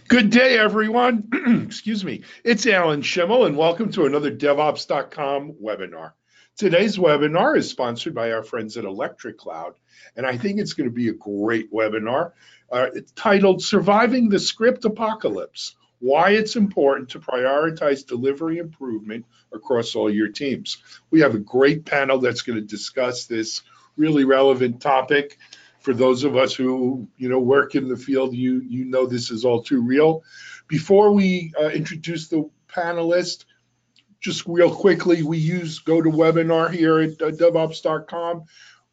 Good day, everyone. Excuse me. It's Alan Schimmel, and welcome to another DevOps.com webinar. Today's webinar is sponsored by our friends at ElectricCloud, and I think it's going to be a great webinar. It's titled Surviving the Script-Ocalypse, Why It's Important to Prioritize Delivery Improvement Across All Your Teams. We have a great panel that's going to discuss this really relevant topic. For those of us who work in the field, you know this is all too real. Before we introduce the panelists, just real quickly, we use GoToWebinar here at DevOps.com.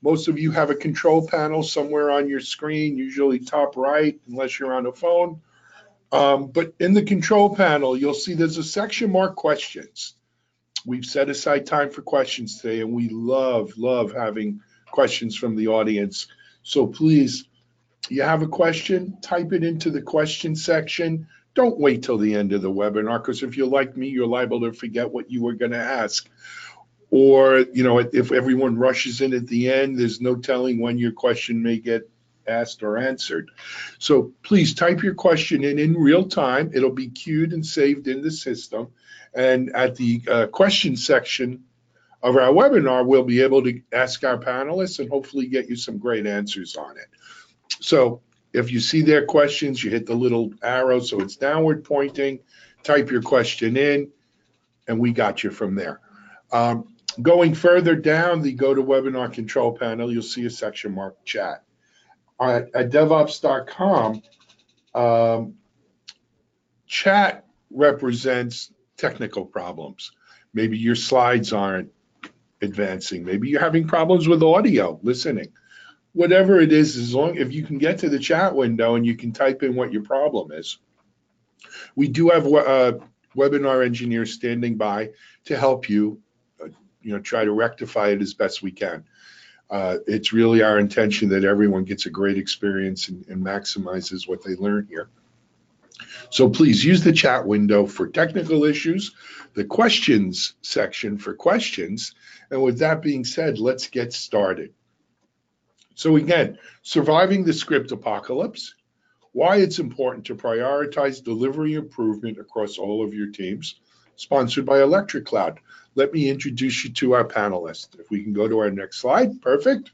Most of you have a control panel somewhere on your screen, usually top right, unless you're on a phone. But in the control panel, you'll see there's a section marked questions. We've set aside time for questions today, and we love having questions from the audience. So please, you have a question, type it into the question section. Don't wait till the end of the webinar, because if you're like me, you're liable to forget what you were going to ask. Or, if everyone rushes in at the end, there's no telling when your question may get asked or answered. So please type your question in real time. It'll be queued and saved in the system. And at the question section of our webinar, we'll be able to ask our panelists and hopefully get you some great answers on it. So if you see their questions, you hit the little arrow so it's downward pointing, type your question in, and we got you from there. Going further down the GoToWebinar control panel, you'll see a section marked chat. At DevOps.com, chat represents technical problems. Maybe your slides aren't advancing. Maybe you're having problems with audio, listening. Whatever it is, if you can get to the chat window and you can type in what your problem is. We do have webinar engineers standing by to help you, try to rectify it as best we can. It's really our intention that everyone gets a great experience and maximizes what they learn here. So please use the chat window for technical issues, the questions section for questions, and with that being said, let's get started. So again, surviving the script apocalypse, why it's important to prioritize delivery improvement across all of your teams, sponsored by ElectricCloud. Let me introduce you to our panelists. If we can go to our next slide, perfect.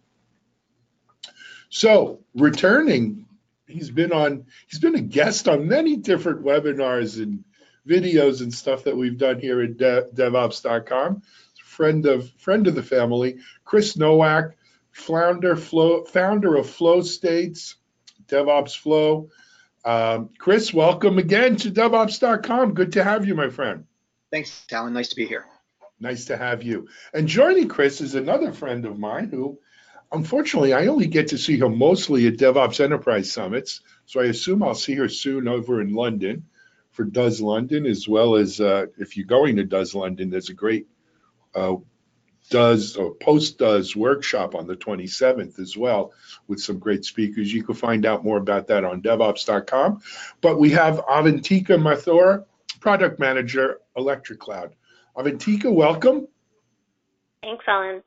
So returning, he's been a guest on many different webinars and videos and stuff that we've done here at DevOps.com. Friend of the family, Chris Nowak, founder of FlowStates, DevOps Flow. Chris, welcome again to DevOps.com. Good to have you, my friend. Thanks, Alan. Nice to be here. Nice to have you. And joining Chris is another friend of mine who, unfortunately, I only get to see her mostly at DevOps Enterprise Summits, so I assume I'll see her soon over in London for Does London, as well as if you're going to Does London, there's a great post-Does workshop on the 27th as well with some great speakers. You can find out more about that on DevOps.com. But we have Avantika Mathur, Product Manager, ElectricCloud. Avantika, welcome. Thanks, Alan.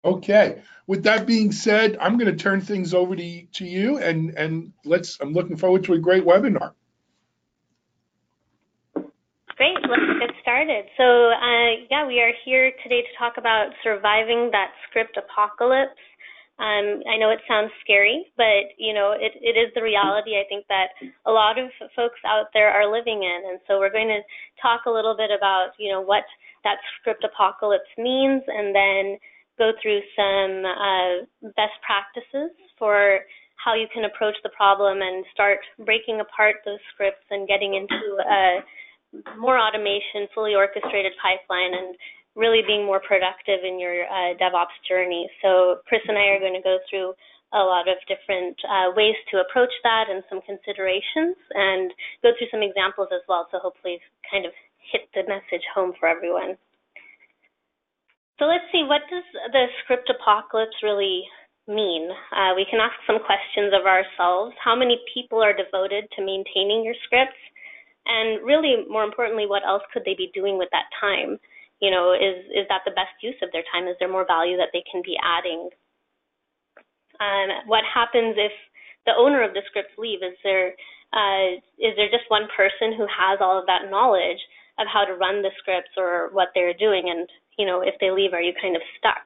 Okay, with that being said, I'm going to turn things over to you, and I'm looking forward to a great webinar. Great, let's get started. So yeah, we are here today to talk about surviving that script apocalypse. I know it sounds scary, but it is the reality I think that a lot of folks out there are living in. And so we're going to talk a little bit about what that script apocalypse means, and then go through some best practices for how you can approach the problem and start breaking apart those scripts and getting into a more automation, fully orchestrated pipeline, and really being more productive in your DevOps journey. So Chris and I are going to go through a lot of different ways to approach that and some considerations, and go through some examples as well, so hopefully kind of hit the message home for everyone. So let's see, what does the script apocalypse really mean? We can ask some questions of ourselves. How many people are devoted to maintaining your scripts? And really, more importantly, what else could they be doing with that time? Is that the best use of their time? Is there more value that they can be adding? What happens if the owner of the scripts leave? Is there is there just one person who has all of that knowledge of how to run the scripts or what they're doing, and if they leave, are you kind of stuck?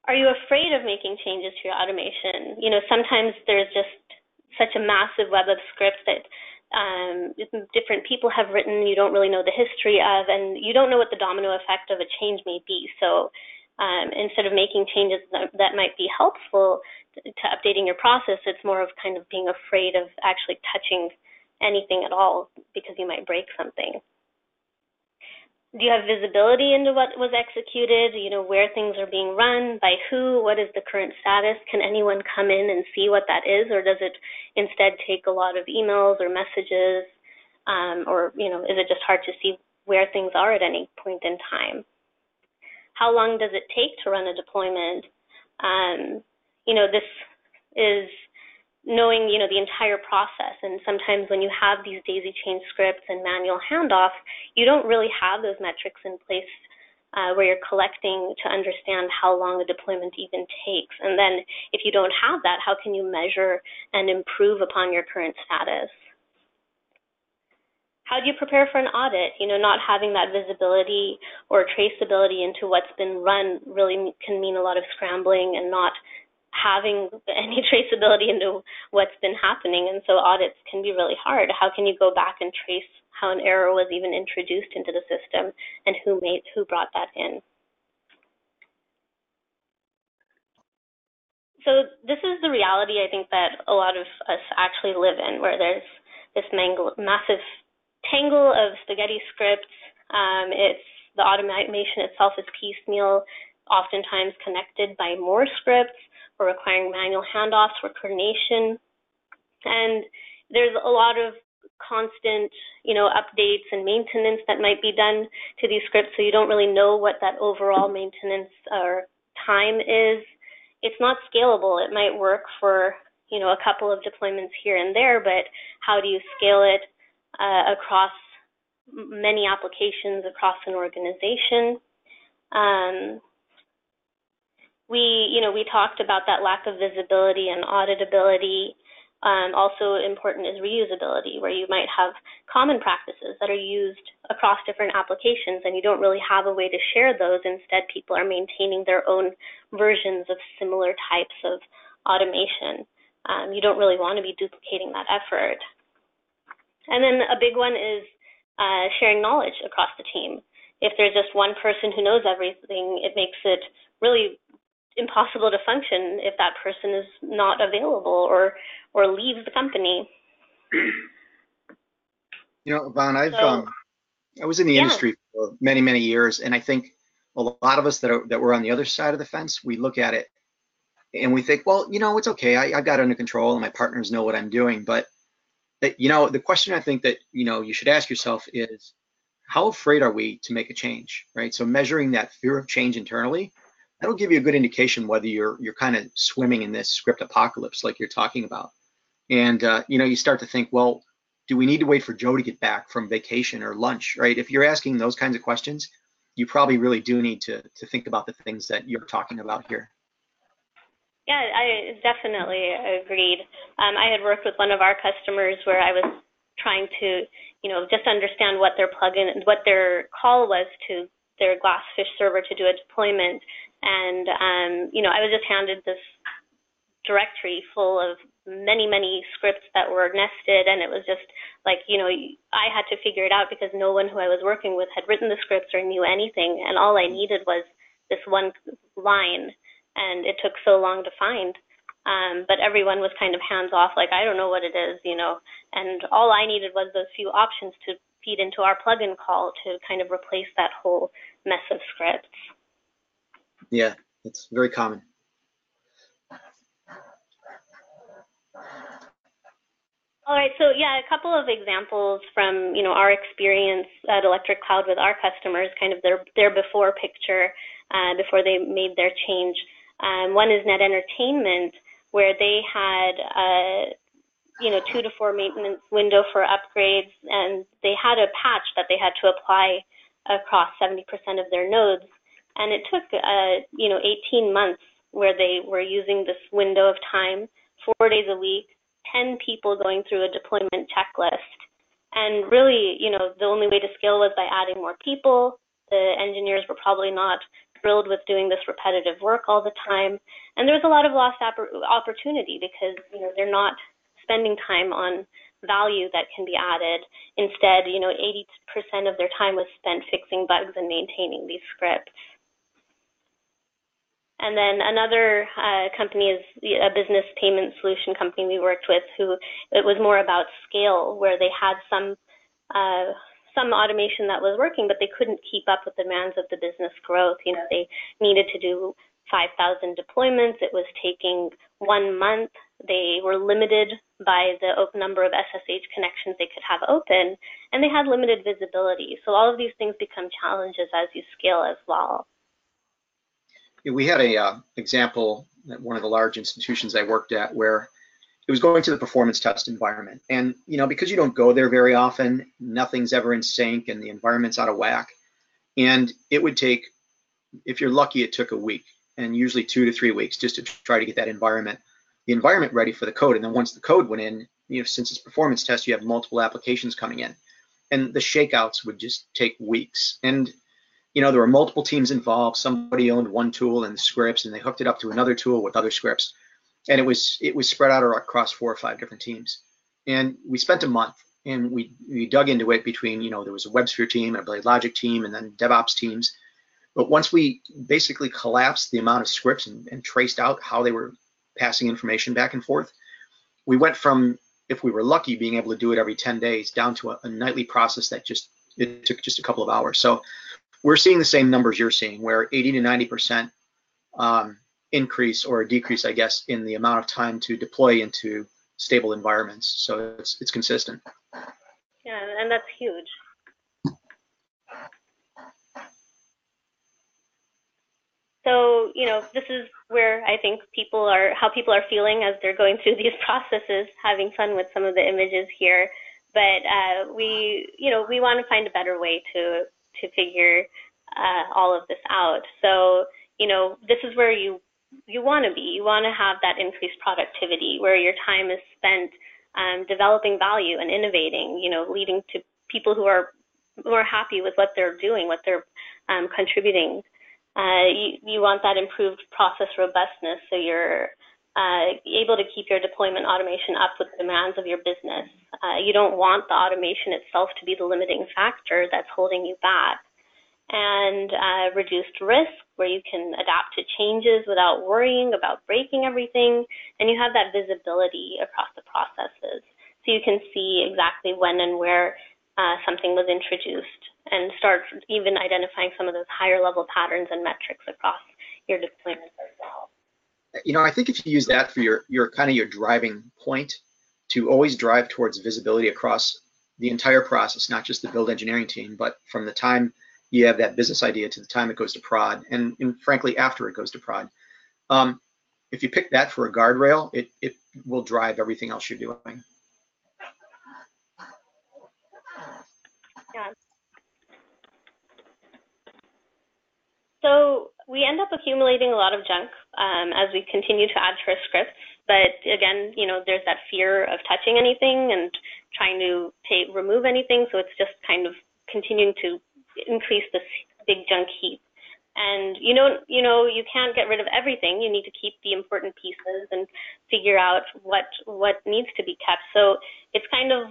Are you afraid of making changes to your automation? Sometimes there's just such a massive web of scripts that different people have written, you don't really know the history of, and you don't know what the domino effect of a change may be. So instead of making changes that might be helpful to updating your process, it's more of kind of being afraid of actually touching anything at all because you might break something. Do you have visibility into what was executed, where things are being run, by who, what is the current status? Can anyone come in and see what that is, or does it instead take a lot of emails or messages, or is it just hard to see where things are at any point in time? How long does it take to run a deployment? This is knowing, the entire process. And sometimes when you have these daisy chain scripts and manual handoff, you don't really have those metrics in place where you're collecting to understand how long a deployment even takes. And then if you don't have that, how can you measure and improve upon your current status? How do you prepare for an audit? Not having that visibility or traceability into what's been run really can mean a lot of scrambling and not having any traceability into what's been happening, and so audits can be really hard. How can you go back and trace how an error was even introduced into the system and who brought that in? So this is the reality I think that a lot of us actually live in, where there's this massive tangle of spaghetti scripts. The automation itself is piecemeal, oftentimes connected by more scripts, or requiring manual handoffs for coordination. And there's a lot of constant, updates and maintenance that might be done to these scripts, so you don't really know what that overall maintenance or time is. It's not scalable. It might work for, a couple of deployments here and there, but how do you scale it across many applications across an organization? We talked about that lack of visibility and auditability. Also important is reusability, where you might have common practices that are used across different applications and you don't really have a way to share those. Instead, people are maintaining their own versions of similar types of automation. You don't really want to be duplicating that effort. And then a big one is sharing knowledge across the team. If there's just one person who knows everything, it makes it really impossible to function if that person is not available or leaves the company. Yvonne, I was in the industry for many, many years, and I think a lot of us that were on the other side of the fence, we look at it and we think, well, it's okay. I got it under control and my partners know what I'm doing. But the question I think that you should ask yourself is, how afraid are we to make a change, right? So measuring that fear of change internally, that'll give you a good indication whether you're kind of swimming in this script apocalypse like you're talking about. And you start to think, well, do we need to wait for Joe to get back from vacation or lunch, right? If you're asking those kinds of questions, you probably really do need to think about the things that you're talking about here. Yeah, I definitely agreed. I had worked with one of our customers where I was trying to, just understand what their plugin, what their call was to their Glassfish server to do a deployment. And, I was just handed this directory full of many, many scripts that were nested. And it was just like, I had to figure it out because no one who I was working with had written the scripts or knew anything. And all I needed was this one line. And it took so long to find. But everyone was kind of hands off, like, I don't know what it is, and all I needed was those few options to feed into our plugin call to kind of replace that whole mess of scripts. Yeah, it's very common. All right, so yeah, a couple of examples from, our experience at Electric Cloud with our customers, kind of their before picture before they made their change. One is Net Entertainment, where they had a 2 to 4 maintenance window for upgrades, and they had a patch that they had to apply across 70% of their nodes, and it took 18 months where they were using this window of time, 4 days a week, 10 people going through a deployment checklist. And really, the only way to scale was by adding more people. The engineers were probably not thrilled with doing this repetitive work all the time. And there's a lot of lost opportunity because, they're not spending time on value that can be added. Instead, 80% of their time was spent fixing bugs and maintaining these scripts. And then another company is a business payment solution company we worked with, who it was more about scale, where they had some automation that was working, but they couldn't keep up with the demands of the business growth. They needed to do 5,000 deployments. It was taking 1 month. They were limited by the number of SSH connections they could have open, and they had limited visibility. So all of these things become challenges as you scale as well. We had a example at one of the large institutions I worked at where it was going to the performance test environment. And, because you don't go there very often, nothing's ever in sync and the environment's out of whack. And it would take, if you're lucky, it took a week, and usually 2 to 3 weeks just to try to get the environment ready for the code. And then once the code went in, since it's performance test, you have multiple applications coming in. And the shakeouts would just take weeks. And there were multiple teams involved. Somebody owned one tool and the scripts, and they hooked it up to another tool with other scripts. And it was spread out across 4 or 5 different teams. And we spent a month, and we dug into it between, there was a WebSphere team, a Blade Logic team, and then DevOps teams. But once we basically collapsed the amount of scripts and traced out how they were passing information back and forth, we went from, if we were lucky, being able to do it every 10 days down to a nightly process that it took just a couple of hours. So we're seeing the same numbers you're seeing, where 80 to 90% increase or a decrease, I guess, in the amount of time to deploy into stable environments. So it's consistent. Yeah, and that's huge. So, this is where I think how people are feeling as they're going through these processes, having fun with some of the images here. But we want to find a better way to figure all of this out. So, this is where you want to be. You want to have that increased productivity where your time is spent developing value and innovating, leading to people who are more happy with what they're doing, what they're contributing. You want that improved process robustness so you're able to keep your deployment automation up with the demands of your business. You don't want the automation itself to be the limiting factor that's holding you back. And reduced risk, where you can adapt to changes without worrying about breaking everything, and you have that visibility across the processes. So you can see exactly when and where something was introduced, and start even identifying some of those higher level patterns and metrics across your deployment as well. I think if you use that for your kind of your driving point, to always drive towards visibility across the entire process, not just the build engineering team, but from the time you have that business idea to the time it goes to prod, and frankly, after it goes to prod. If you pick that for a guardrail, it will drive everything else you're doing. Yeah. So we end up accumulating a lot of junk as we continue to add to our scripts. But again, there's that fear of touching anything and trying to remove anything. So it's just kind of continuing to increase this big junk heap. And you can't get rid of everything. You need to keep the important pieces and figure out what needs to be kept. So it's kind of,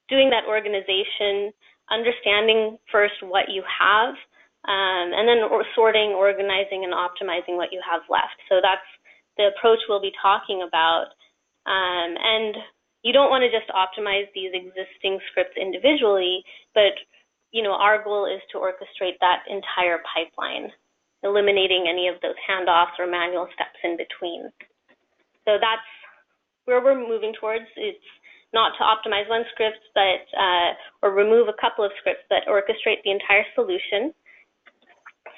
doing that organization, understanding first what you have, and then sorting, organizing, and optimizing what you have left. So that's the approach we'll be talking about. And you don't want to just optimize these existing scripts individually, but our goal is to orchestrate that entire pipeline, eliminating any of those handoffs or manual steps in between. So that's where we're moving towards. It's not to optimize one script, or remove a couple of scripts, but orchestrate the entire solution.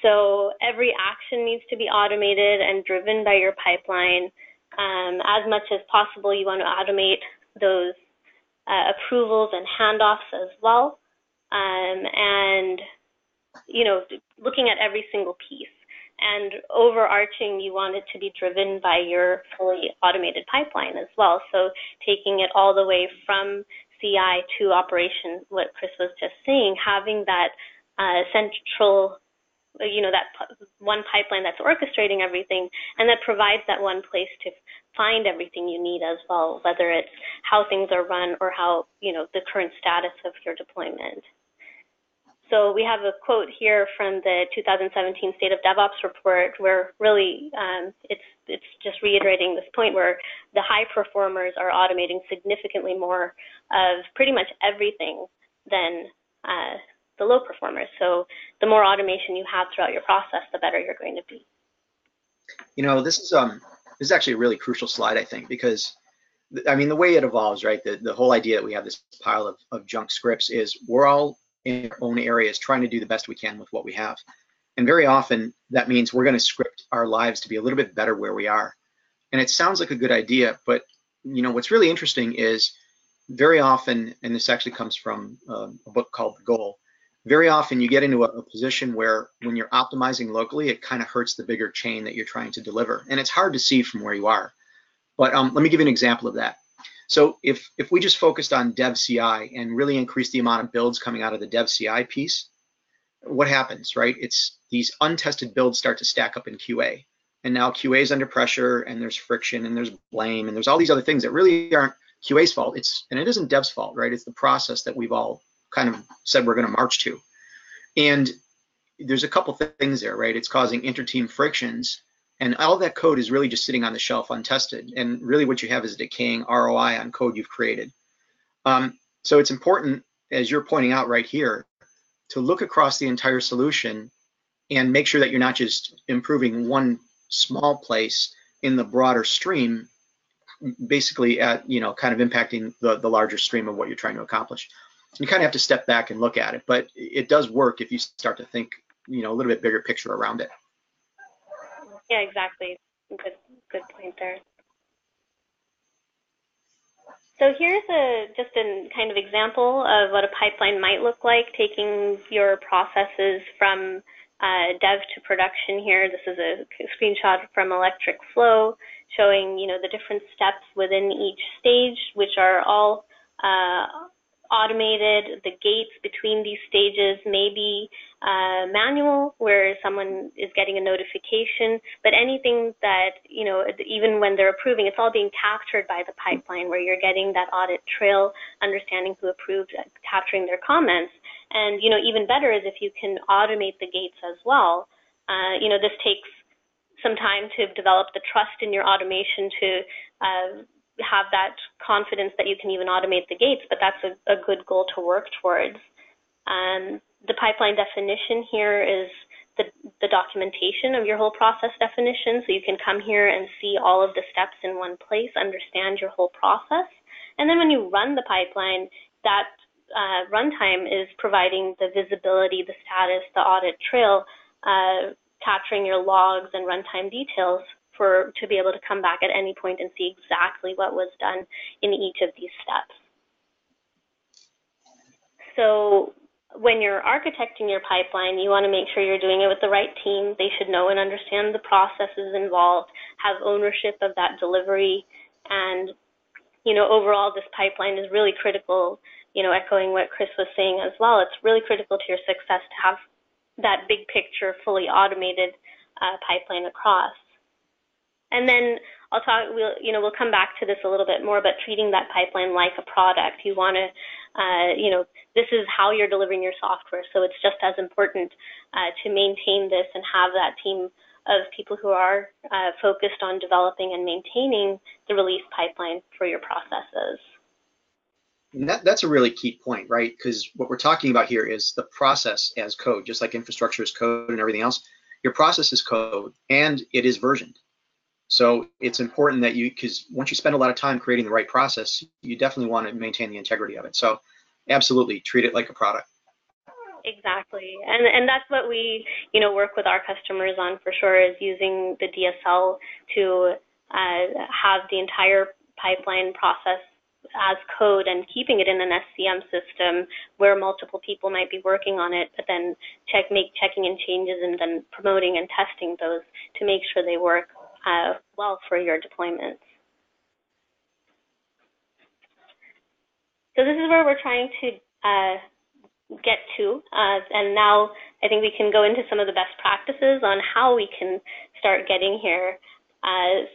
So every action needs to be automated and driven by your pipeline. As much as possible, you want to automate those approvals and handoffs as well. And looking at every single piece. And overarching, you want it to be driven by your fully automated pipeline as well. So taking it all the way from CI to operation, what Chris was just saying, having that central, that one pipeline that's orchestrating everything, and that provides that one place to find everything you need as well, whether it's how things are run or how, the current status of your deployment. So we have a quote here from the 2017 State of DevOps report where really it's just reiterating this point where the high performers are automating significantly more of pretty much everything than the low performers. So the more automation you have throughout your process, the better you're going to be. This is actually a really crucial slide, I think, because the way it evolves, right? The whole idea that we have this pile of junk scripts is we're all in our own areas trying to do the best we can with what we have. And very often that means we're going to script our lives to be a little bit better where we are. And it sounds like a good idea, but what's really interesting is very often, and this actually comes from a book called The Goal, very often you get into a position where when you're optimizing locally, it kind of hurts the bigger chain that you're trying to deliver. And it's hard to see from where you are. But let me give you an example of that. So if we just focused on dev CI and really increased the amount of builds coming out of the dev CI piece, what happens, right? It's these untested builds start to stack up in QA. And now QA is under pressure, and there's friction, and there's blame, and there's all these other things that really aren't QA's fault. And it isn't dev's fault, right? It's the process that we've all kind of said we're going to march to. And there's a couple things there, right? It's causing inter-team frictions. And all that code is really just sitting on the shelf untested. And really what you have is a decaying ROI on code you've created. So it's important, as you're pointing out right here, to look across the entire solution and make sure that you're not just improving one small place in the broader stream, basically at, kind of impacting the larger stream of what you're trying to accomplish. You kind of have to step back and look at it, but it does work if you start to think, a little bit bigger picture around it. Yeah, exactly. Good point there. So here's just a kind of example of what a pipeline might look like, taking your processes from dev to production here. This is a screenshot from ElectricFlow showing, the different steps within each stage, which are all automated. The gates between these stages may be manual, where someone is getting a notification, but anything that, even when they're approving, it's all being captured by the pipeline, where you're getting that audit trail, understanding who approved, capturing their comments. And, even better is if you can automate the gates as well. This takes some time to develop the trust in your automation to have that confidence that you can even automate the gates, but that's a good goal to work towards. The pipeline definition here is the documentation of your whole process definition, so you can come here and see all of the steps in one place, understand your whole process. And then when you run the pipeline, that runtime is providing the visibility, the status, the audit trail, capturing your logs and runtime details to be able to come back at any point and see exactly what was done in each of these steps. So when you're architecting your pipeline, you want to make sure you're doing it with the right team. They should know and understand the processes involved, have ownership of that delivery, and overall this pipeline is really critical, echoing what Chris was saying as well. It's really critical to your success to have that big picture, fully automated pipeline across. And then we'll come back to this a little bit more, but treating that pipeline like a product. You want to, this is how you're delivering your software, so it's just as important to maintain this and have that team of people who are focused on developing and maintaining the release pipeline for your processes. And that's a really key point, right? Because what we're talking about here is the process as code, just like infrastructure is code and everything else. Your process is code, and it is versioned. So it's important that because once you spend a lot of time creating the right process, you definitely want to maintain the integrity of it. So absolutely treat it like a product. Exactly. And that's what we, work with our customers on for sure, is using the DSL to have the entire pipeline process as code and keeping it in an SCM system where multiple people might be working on it, but then checking in changes and then promoting and testing those to make sure they work well for your deployments. So this is where we're trying to get to, and now I think we can go into some of the best practices on how we can start getting here.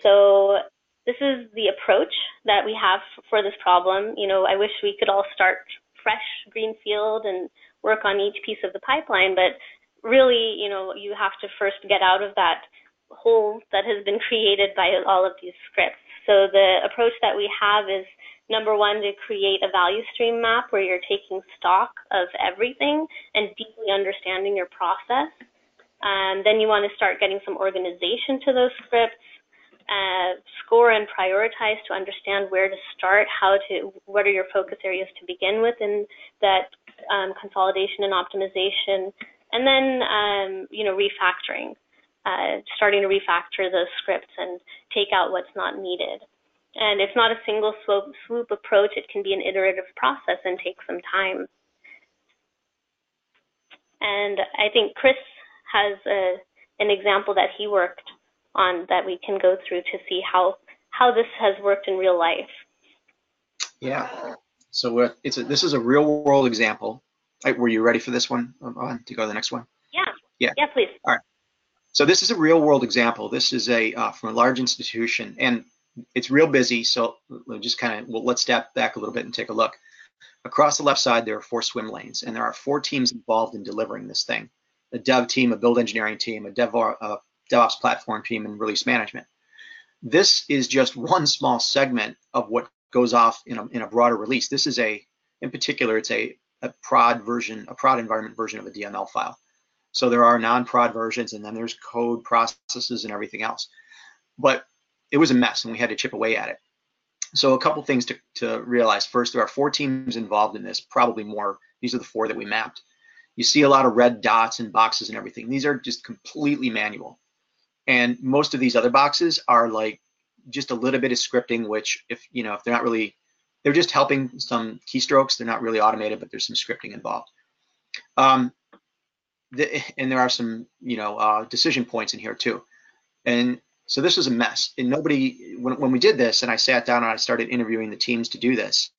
So this is the approach that we have for this problem. You know, I wish we could all start fresh greenfield and work on each piece of the pipeline, but really, you know, you have to first get out of that hole that has been created by all of these scripts. So the approach that we have is, number one, to create a value stream map where you're taking stock of everything and deeply understanding your process. Then you want to start getting some organization to those scripts, score and prioritize to understand where to start, what are your focus areas to begin with in that consolidation and optimization, and then you know, refactoring, starting to refactor those scripts and take out what's not needed. And it's not a single swoop approach. It can be an iterative process and take some time. And I think Chris has an example that he worked on that we can go through to see how this has worked in real life. Yeah. So this is a real world example. Were you ready for this one? To go to the next one? Yeah. Yeah. Yeah, please. All right. So this is a real world example. This is from a large institution, and it's real busy. So just let's step back a little bit and take a look. Across the left side, there are 4 swim lanes, and there are 4 teams involved in delivering this thing: a dev team, a build engineering team, a DevOps platform team, and release management. This is just one small segment of what goes off in a broader release. This is in particular, it's a prod environment version of a DML file. So there are non-prod versions, and then there's code processes and everything else. But it was a mess, and we had to chip away at it. So a couple things to realize. First, there are 4 teams involved in this, probably more. These are the 4 that we mapped. You see a lot of red dots and boxes and everything. These are just completely manual. And most of these other boxes are like just a little bit of scripting, which if they're not really, they're just helping some keystrokes. They're not really automated, but there's some scripting involved. And there are some, decision points in here too. And so this was a mess. And nobody, when we did this, and I sat down and I started interviewing the teams to do this,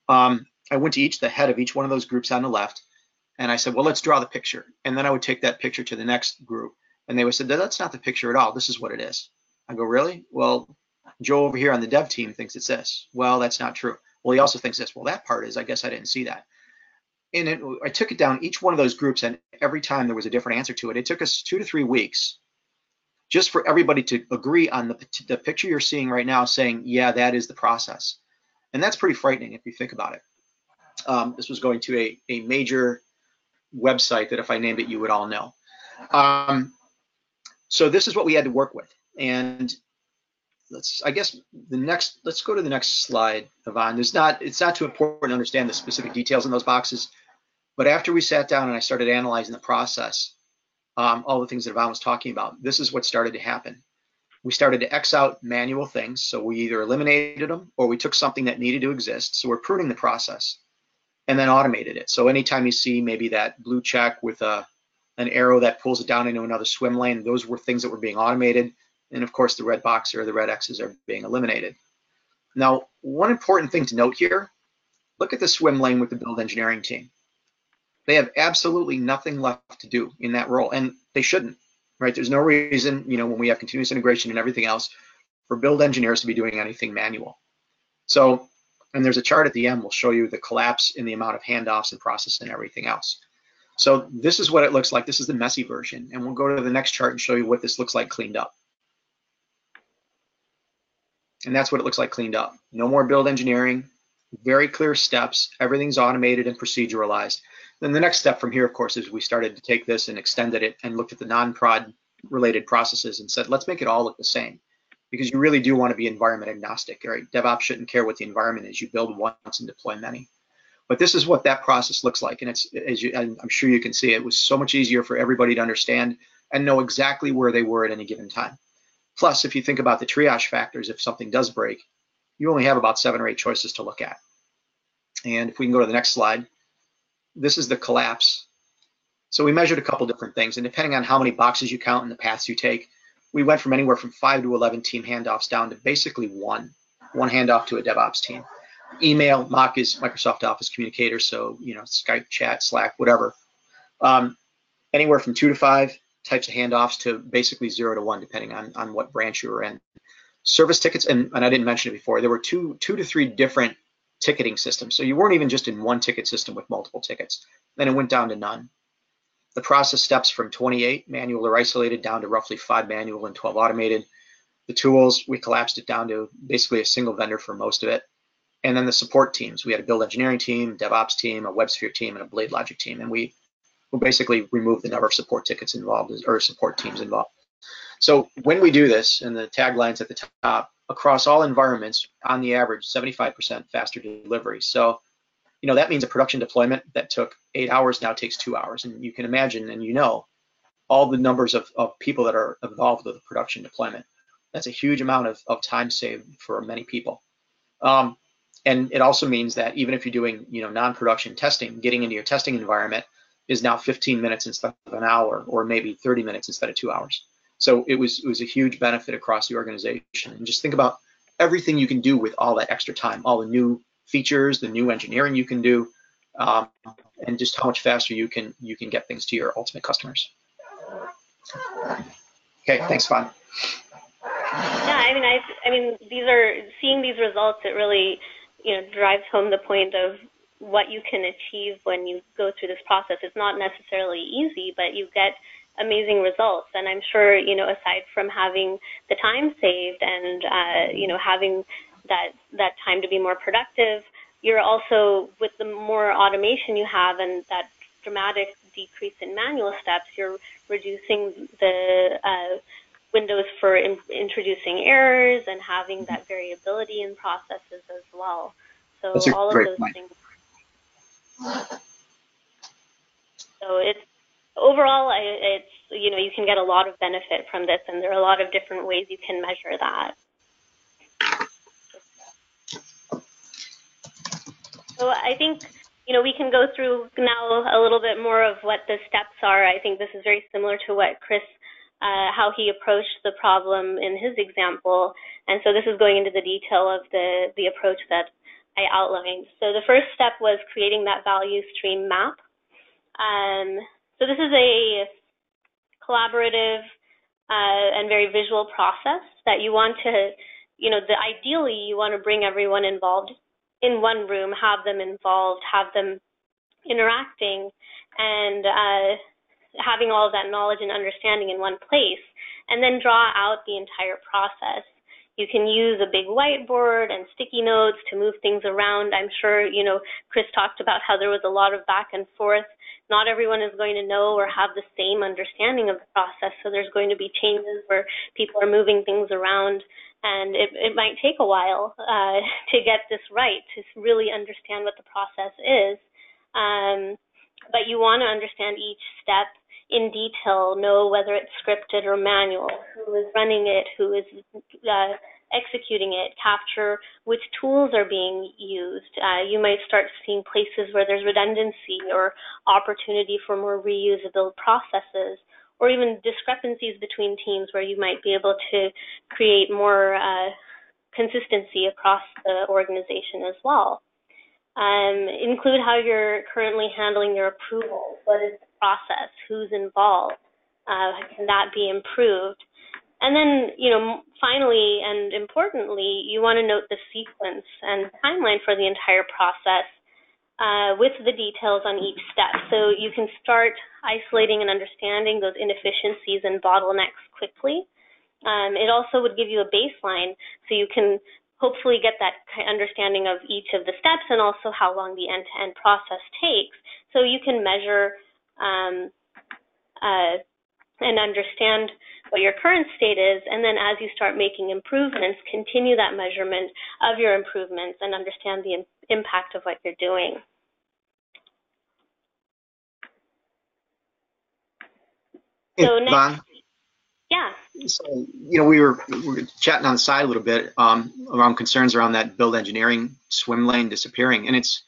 I went to the head of each one of those groups on the left, and I said, well, let's draw the picture. And then I would take that picture to the next group, and they would say, that's not the picture at all. This is what it is. I go, really? Well, Joe over here on the dev team thinks it's this. Well, that's not true. Well, he also thinks this. Well, that part is, I guess I didn't see that. And I took it down each one of those groups, and every time there was a different answer to it. It took us 2 to 3 weeks just for everybody to agree on the picture you're seeing right now, saying, yeah, that is the process. And that's pretty frightening if you think about it. This was going to a major website that if I named it, you would all know. So this is what we had to work with. And let's go to the next slide, Yvonne. It's not too important to understand the specific details in those boxes, but after we sat down and I started analyzing the process, all the things that Yvonne was talking about, this is what started to happen. We started to X out manual things, so we either eliminated them or we took something that needed to exist, so we're pruning the process, and then automated it. So anytime you see maybe that blue check with an arrow that pulls it down into another swim lane, those were things that were being automated. And of course, the red box or the red X's are being eliminated. Now, one important thing to note here, look at the swim lane with the build engineering team. They have absolutely nothing left to do in that role, and they shouldn't, right? There's no reason, when we have continuous integration and everything else, for build engineers to be doing anything manual. So, and there's a chart at the end, we'll show you the collapse in the amount of handoffs and process and everything else. So this is what it looks like. This is the messy version, and we'll go to the next chart and show you what this looks like cleaned up. And that's what it looks like cleaned up. No more build engineering, very clear steps, everything's automated and proceduralized. Then the next step from here, of course, is we started to take this and extended it and looked at the non-prod related processes and said, let's make it all look the same, because you really do want to be environment agnostic, right? DevOps shouldn't care what the environment is. You build once and deploy many. But this is what that process looks like, and I'm sure you can see it was so much easier for everybody to understand and know exactly where they were at any given time. Plus, if you think about the triage factors, if something does break, you only have about 7 or 8 choices to look at. And if we can go to the next slide, this is the collapse. So we measured a couple different things, and depending on how many boxes you count and the paths you take, we went from anywhere from 5 to 11 team handoffs down to basically one handoff to a DevOps team. Email, Mock is Microsoft Office Communicator, so Skype, chat, Slack, whatever. Anywhere from 2 to 5 types of handoffs to basically 0 to 1, depending on what branch you were in. Service tickets, and I didn't mention it before, there were two to three different ticketing systems. So you weren't even just in one ticket system with multiple tickets. Then it went down to none. The process steps from 28 manual or isolated down to roughly 5 manual and 12 automated. The tools, we collapsed it down to basically a single vendor for most of it. And then the support teams, we had a build engineering team, DevOps team, a WebSphere team, and a Blade Logic team. And we basically removed the number of support tickets involved, or support teams involved. So when we do this, and the taglines at the top, across all environments, on the average, 75% faster delivery. So, that means a production deployment that took 8 hours now takes 2 hours. And you can imagine, and all the numbers of people that are involved with the production deployment. That's a huge amount of time saved for many people. And it also means that even if you're doing, non-production testing, getting into your testing environment is now 15 minutes instead of an hour, or maybe 30 minutes instead of 2 hours. So it was a huge benefit across the organization. And just think about everything you can do with all that extra time, all the new features, the new engineering you can do, and just how much faster you can get things to your ultimate customers. Okay, thanks, Fawn. Yeah, I mean, seeing these results. It really, drives home the point of what you can achieve when you go through this process. It's not necessarily easy, but you get amazing results. And I'm sure, aside from having the time saved and, having that time to be more productive, you're also, with the more automation you have and that dramatic decrease in manual steps, you're reducing the windows for introducing errors and having that variability in processes as well. So all of those things. So overall, you can get a lot of benefit from this, and there are a lot of different ways you can measure that. So I think, we can go through now a little bit more of what the steps are. I think this is very similar to what Chris, how he approached the problem in his example. And so this is going into the detail of the approach that I outlined. So the first step was creating that value stream map. So this is a collaborative and very visual process that you want to, ideally you want to bring everyone involved in one room, have them involved, have them interacting, and having all of that knowledge and understanding in one place, and then draw out the entire process. You can use a big whiteboard and sticky notes to move things around. I'm sure, Chris talked about how there was a lot of back and forth. Not everyone is going to know or have the same understanding of the process, so there's going to be changes where people are moving things around, and it might take a while to get this right, to really understand what the process is. But you want to understand each step in detail, know whether it's scripted or manual, who is running it, who is executing it, capture which tools are being used. You might start seeing places where there's redundancy or opportunity for more reusable processes, or even discrepancies between teams where you might be able to create more consistency across the organization as well. Include how you're currently handling your approvals. What is the process? Who's involved? Can that be improved? And then, finally and importantly, you want to note the sequence and timeline for the entire process with the details on each step. So you can start isolating and understanding those inefficiencies and bottlenecks quickly. It also would give you a baseline so you can hopefully get that understanding of each of the steps and also how long the end-to-end process takes, so you can measure and understand what your current state is, and then as you start making improvements, continue that measurement of your improvements and understand the impact of what you're doing. So next, Yeah. So, we were chatting on the side a little bit around concerns around that build engineering swim lane disappearing. And it's,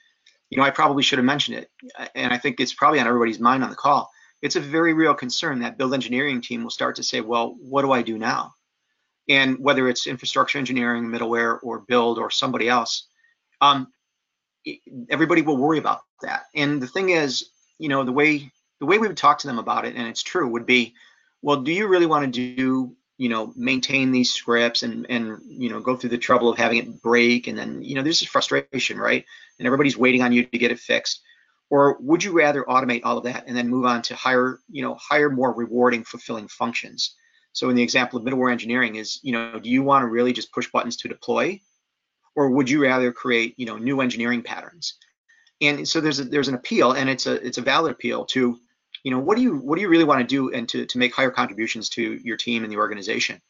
I probably should have mentioned it. And I think it's probably on everybody's mind on the call. It's a very real concern that build engineering team will start to say, well, what do I do now? And whether it's infrastructure engineering, middleware, or build, or somebody else, everybody will worry about that. And the thing is, the way we would talk to them about it, and it's true, would be, well, do you really want to do, maintain these scripts and go through the trouble of having it break, and then, there's this frustration, right? And everybody's waiting on you to get it fixed. Or would you rather automate all of that and then move on to higher more rewarding, fulfilling functions? So in the example of middleware engineering is, do you want to really just push buttons to deploy? Or would you rather create, new engineering patterns? And so there's an appeal, and it's a valid appeal to, what do you really want to do, and to make higher contributions to your team and the organization.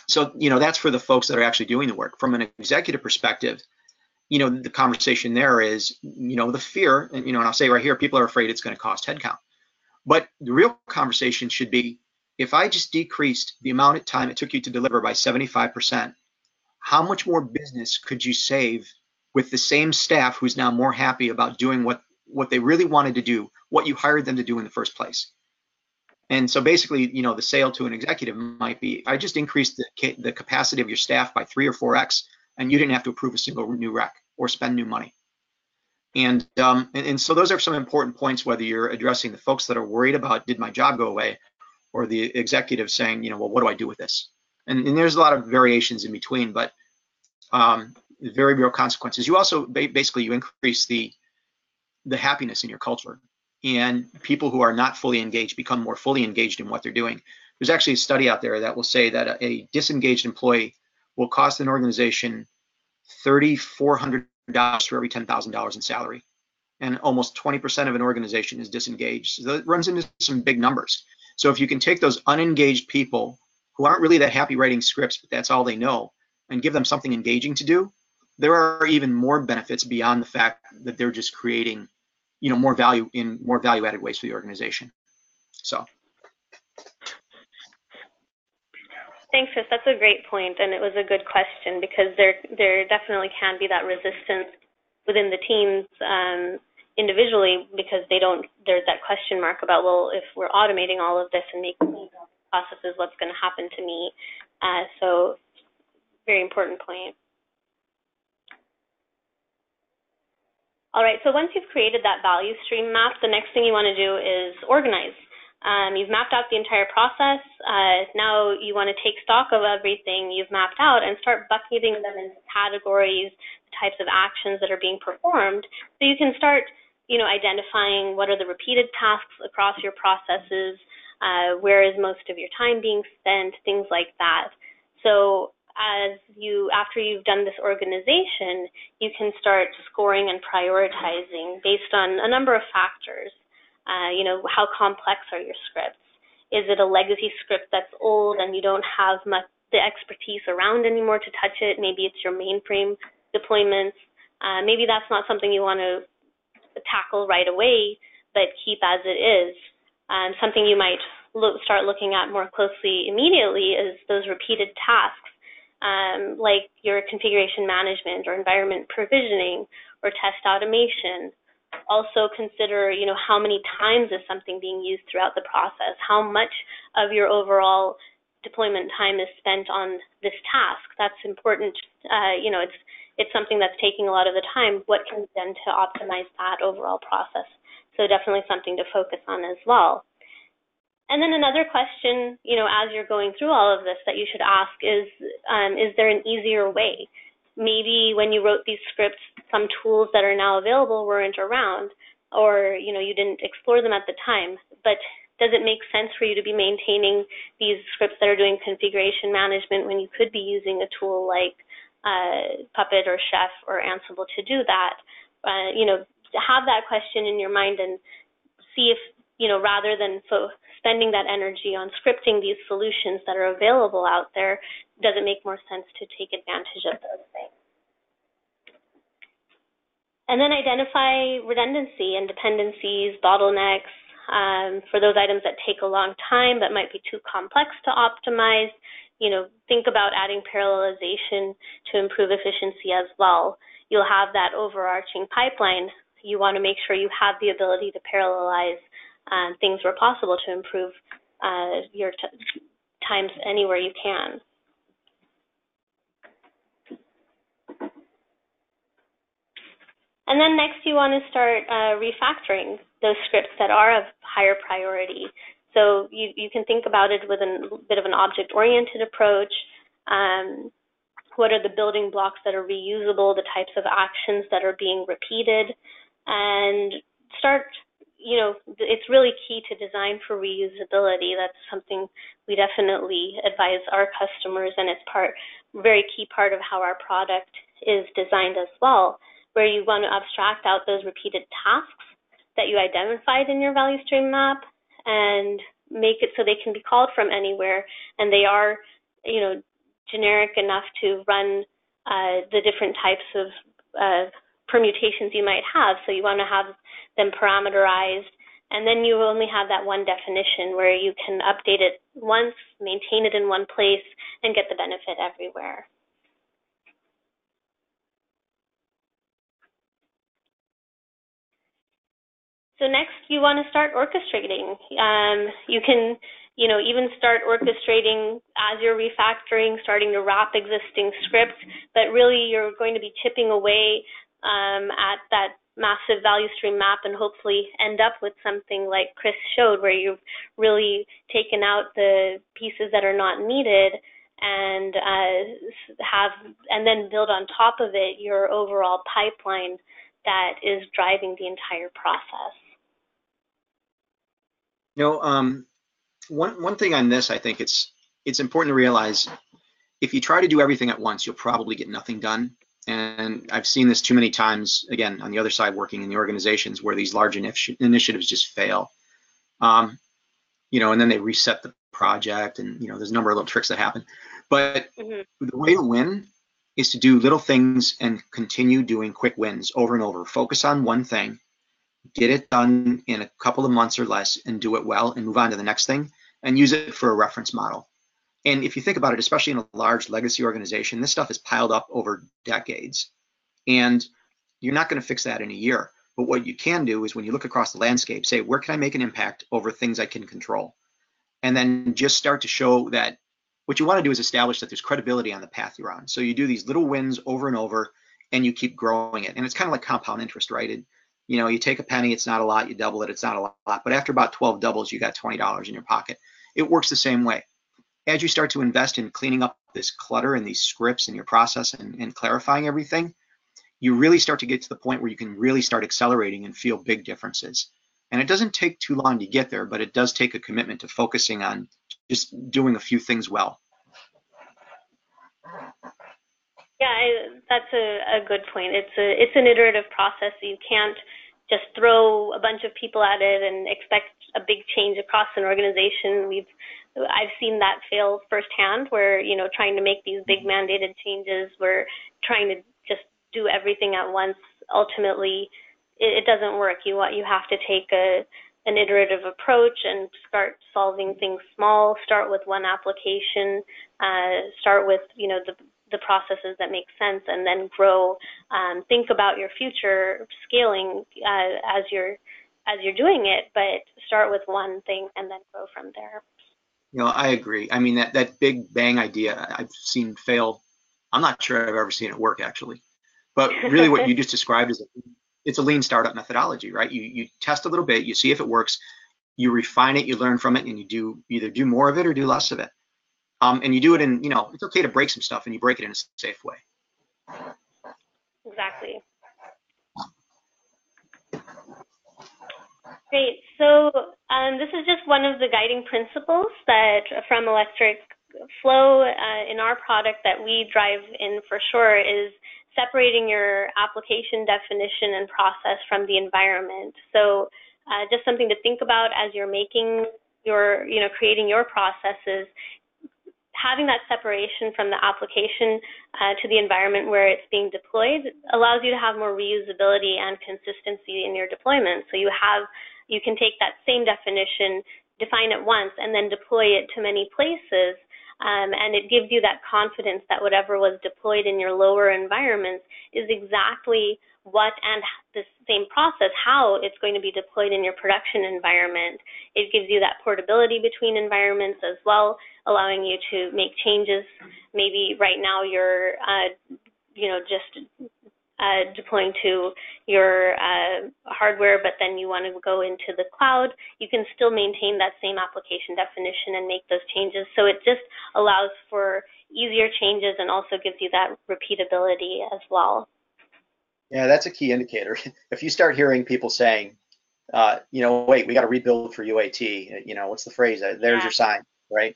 So that's for the folks that are actually doing the work. From an executive perspective, the conversation there is, the fear, and I'll say right here, people are afraid it's going to cost headcount. But the real conversation should be, if I just decreased the amount of time it took you to deliver by 75%, how much more business could you save with the same staff who's now more happy about doing what they really wanted to do, what you hired them to do in the first place? And so basically, the sale to an executive might be, I just increased the capacity of your staff by 3 or 4x, and you didn't have to approve a single new rec or spend new money. And so those are some important points, whether you're addressing the folks that are worried about, did my job go away, or the executive saying, well, what do I do with this? And there's a lot of variations in between, but very real consequences. You also basically you increase the happiness in your culture, and people who are not fully engaged become more fully engaged in what they're doing. There's actually a study out there that will say that a disengaged employee will cost an organization $3,400 for every $10,000 in salary, and almost 20% of an organization is disengaged. So it runs into some big numbers. So if you can take those unengaged people who aren't really that happy writing scripts, but that's all they know, and give them something engaging to do, there are even more benefits beyond the fact that they're just creating, more value in more value-added ways for the organization. So. Thanks, Chris. That's a great point, and it was a good question, because there definitely can be that resistance within the teams individually, because there's that question mark about, well, if we're automating all of this and making processes, what's going to happen to me? So very important point. All right, so once you've created that value stream map, the next thing you want to do is organize. You've mapped out the entire process. Now you want to take stock of everything you've mapped out and start bucketing them into categories, the types of actions that are being performed, so you can start, identifying what are the repeated tasks across your processes, where is most of your time being spent, things like that. So after you've done this organization, you can start scoring and prioritizing based on a number of factors. How complex are your scripts? Is it a legacy script that's old and you don't have much the expertise around anymore to touch it? Maybe it's your mainframe deployments. Maybe that's not something you want to tackle right away, but keep as it is. Something you might start looking at more closely immediately is those repeated tasks, like your configuration management or environment provisioning or test automation. Also consider, how many times is something being used throughout the process? How much of your overall deployment time is spent on this task? That's important. It's something that's taking a lot of the time. What can be done to optimize that overall process? So definitely something to focus on as well. And then another question, as you're going through all of this that you should ask is there an easier way? Maybe when you wrote these scripts, some tools that are now available weren't around, or you didn't explore them at the time. But does it make sense for you to be maintaining these scripts that are doing configuration management when you could be using a tool like Puppet or Chef or Ansible to do that? Have that question in your mind and see if, rather than spending that energy on scripting these solutions that are available out there, does it make more sense to take advantage of those things? And then identify redundancy and dependencies, bottlenecks, For those items that take a long time, that might be too complex to optimize, think about adding parallelization to improve efficiency as well. You'll have that overarching pipeline. You want to make sure you have the ability to parallelize things where possible to improve your times anywhere you can. And then next you want to start refactoring those scripts that are of higher priority. So you can think about it with a bit of an object-oriented approach. What are the building blocks that are reusable, the types of actions that are being repeated, and start, it's really key to design for reusability. That's something we definitely advise our customers, and it's very key part of how our product is designed as well, where you want to abstract out those repeated tasks that you identified in your value stream map and make it so they can be called from anywhere, and they are, generic enough to run the different types of permutations you might have. So you want to have them parameterized, and then you only have that one definition where you can update it once, maintain it in one place, and get the benefit everywhere. So next, you want to start orchestrating. You can, even start orchestrating as you're refactoring, starting to wrap existing scripts, but really you're going to be chipping away at that massive value stream map and hopefully end up with something like Chris showed, where you've really taken out the pieces that are not needed and then build on top of it your overall pipeline that is driving the entire process. One thing on this, I think it's important to realize, if you try to do everything at once, you'll probably get nothing done. And I've seen this too many times, again, on the other side, working in the organizations where these large initiatives just fail. And then they reset the project, and there's a number of little tricks that happen. But the way to win is to do little things and continue doing quick wins over and over. Focus on one thing, get it done in a couple of months or less, and do it well, and move on to the next thing, and use it for a reference model. And if you think about it, especially in a large legacy organization, this stuff is piled up over decades, and you're not going to fix that in a year. But what you can do is, when you look across the landscape, say, where can I make an impact over things I can control? And then just start to show that what you want to do is establish that there's credibility on the path you're on. So you do these little wins over and over, and you keep growing it. And it's kind of like compound interest, right? You take a penny, it's not a lot, you double it, it's not a lot. But after about 12 doubles, you got $20 in your pocket. It works the same way. As you start to invest in cleaning up this clutter and these scripts in your process and clarifying everything, you really start to get to the point where you can really start accelerating and feel big differences. And it doesn't take too long to get there, but it does take a commitment to focusing on just doing a few things well. Yeah, that's a good point. It's an iterative process. You can't just throw a bunch of people at it and expect a big change across an organization. I've seen that fail firsthand, where trying to make these big mandated changes, we're trying to just do everything at once. Ultimately, it doesn't work. You have to take an iterative approach and start solving things small. Start with one application. Start with the processes that make sense, and then grow. Think about your future scaling as you're doing it, but start with one thing and then grow from there. I agree. I mean, that big bang idea I've seen fail. I'm not sure I've ever seen it work, actually. But really, what you just described is it's a lean startup methodology, right? You test a little bit, you see if it works, you refine it, you learn from it, and you either do more of it or do less of it. And you do it in, it's okay to break some stuff, and you break it in a safe way. Exactly. Great. So this is just one of the guiding principles that from ElectricFlow in our product that we drive in for sure is separating your application definition and process from the environment. So just something to think about as you're making your, creating your processes. Having that separation from the application to the environment where it's being deployed allows you to have more reusability and consistency in your deployment. So you have, you can take that same definition, define it once, and then deploy it to many places. And it gives you that confidence that whatever was deployed in your lower environments is exactly what, and the same process, how it's going to be deployed in your production environment. It gives you that portability between environments as well, allowing you to make changes. Maybe right now you're, just deploying to your hardware, but then you want to go into the cloud. You can still maintain that same application definition and make those changes. So it just allows for easier changes and also gives you that repeatability as well. Yeah, that's a key indicator. If you start hearing people saying, wait, we got to rebuild for UAT, what's the phrase? There's your sign, right?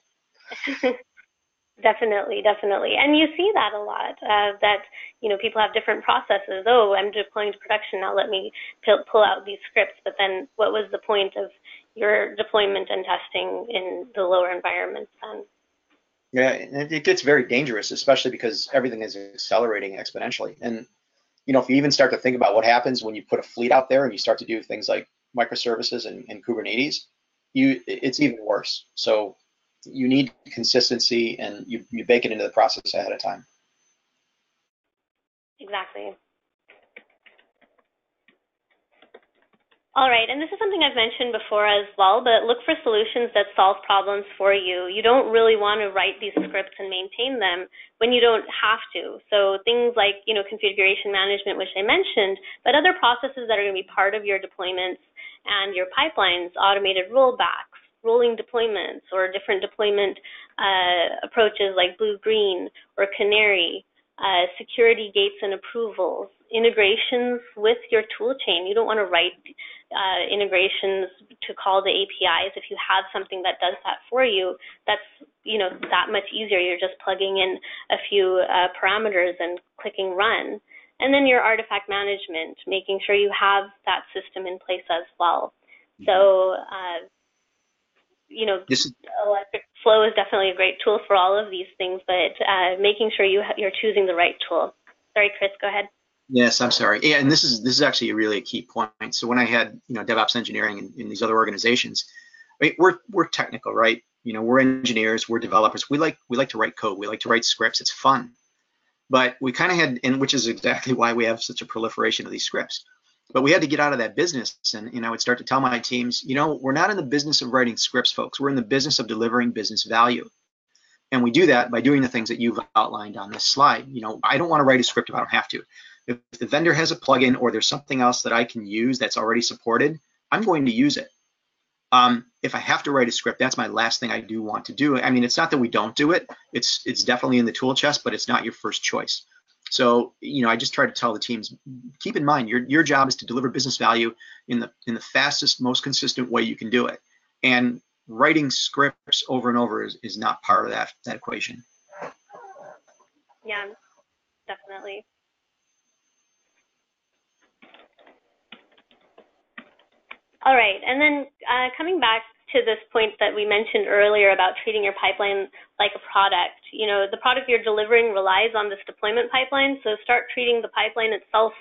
Definitely. And you see that a lot, that, people have different processes. Oh, I'm deploying to production, now let me pull out these scripts. But then what was the point of your deployment and testing in the lower environments then? Yeah, and it gets very dangerous, especially because everything is accelerating exponentially. And if you even start to think about what happens when you put a fleet out there and you start to do things like microservices and Kubernetes, it's even worse. So you need consistency, and you bake it into the process ahead of time. Exactly. All right, and this is something I've mentioned before as well, but look for solutions that solve problems for you. You don't really want to write these scripts and maintain them when you don't have to. So things like, configuration management, which I mentioned, but other processes that are going to be part of your deployments and your pipelines, automated rollbacks, rolling deployments, or different deployment approaches like blue-green or canary, security gates and approvals, integrations with your tool chain. You don't want to write integrations to call the APIs. If you have something that does that for you, that's that much easier. You're just plugging in a few parameters and clicking run. And then your artifact management, making sure you have that system in place as well. So ElectricFlow is definitely a great tool for all of these things, but making sure you're choosing the right tool. Sorry, Chris, go ahead. Yes, I'm sorry. Yeah, and this is actually really a key point. So when I had DevOps engineering in these other organizations, we're technical, right? We're engineers, we're developers. We like to write code. We like to write scripts. It's fun. But we kind of had, and which is exactly why we have such a proliferation of these scripts. But we had to get out of that business, and I would start to tell my teams, we're not in the business of writing scripts, folks. We're in the business of delivering business value. And we do that by doing the things that you've outlined on this slide. I don't want to write a script if I don't have to. If the vendor has a plugin or there's something else that I can use that's already supported, I'm going to use it. If I have to write a script, that's my last thing I do want to do. I mean, it's not that we don't do it. It's definitely in the tool chest, but it's not your first choice. So, I just try to tell the teams, keep in mind, your job is to deliver business value in the fastest, most consistent way you can do it. And writing scripts over and over is not part of that equation. Yeah, definitely. All right, and then coming back to this point that we mentioned earlier about treating your pipeline like a product. The product you're delivering relies on this deployment pipeline, so start treating the pipeline itself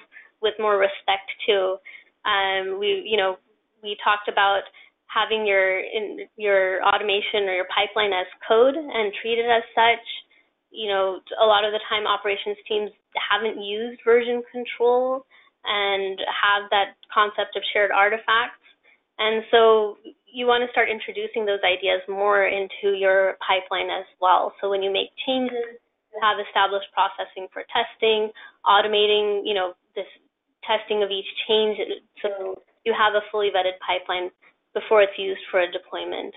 with more respect too. We talked about having your automation or your pipeline as code and treat it as such. A lot of the time operations teams haven't used version control and have that concept of shared artifacts. And so you want to start introducing those ideas more into your pipeline as well. So when you make changes, you have established processing for testing, automating, this testing of each change, so you have a fully vetted pipeline before it's used for a deployment.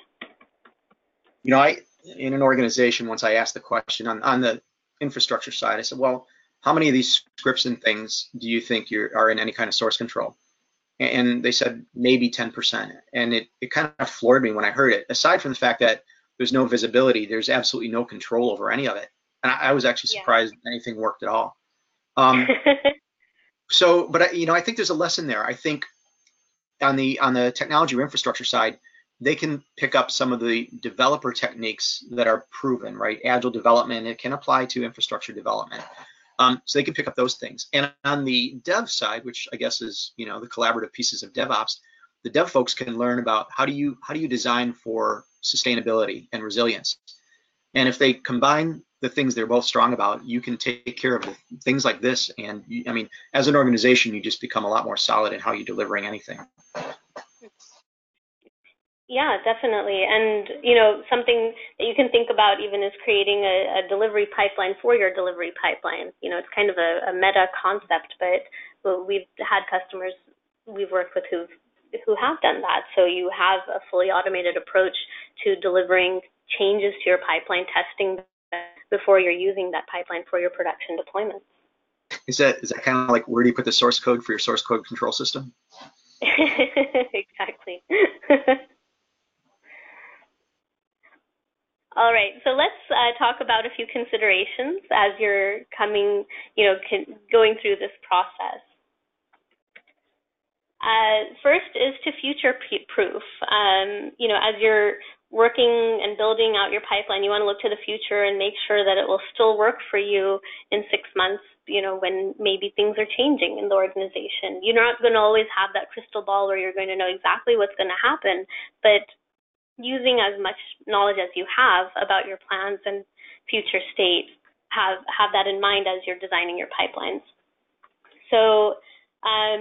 In an organization, once I asked the question on the infrastructure side, I said, well, how many of these scripts and things do you think are in any kind of source control? And they said maybe 10%. And it kind of floored me when I heard it. Aside from the fact that there's no visibility, there's absolutely no control over any of it. And I was actually surprised anything worked at all. But I think there's a lesson there. I think on the technology or infrastructure side, they can pick up some of the developer techniques that are proven, right? Agile development, it can apply to infrastructure development. So they can pick up those things. And on the dev side, which I guess is, the collaborative pieces of DevOps, the dev folks can learn about how do you design for sustainability and resilience. And if they combine the things they're both strong about, you can take care of things like this. And I mean, as an organization, you just become a lot more solid in how you're delivering anything. Yeah, definitely. And, you know, something that you can think about even is creating a delivery pipeline for your delivery pipeline. You know, it's kind of a meta concept, but we've had customers we've worked with who have done that. So you have a fully automated approach to delivering changes to your pipeline, testing before you're using that pipeline for your production deployments. Is that kind of like, where do you put the source code for your source code control system? Exactly. All right, so let's talk about a few considerations as you're coming, going through this process. First is to future-proof. As you're working and building out your pipeline, you want to look to the future and make sure that it will still work for you in 6 months, when maybe things are changing in the organization. You're not going to always have that crystal ball where you're going to know exactly what's going to happen, but using as much knowledge as you have about your plans and future state, have that in mind as you're designing your pipelines. So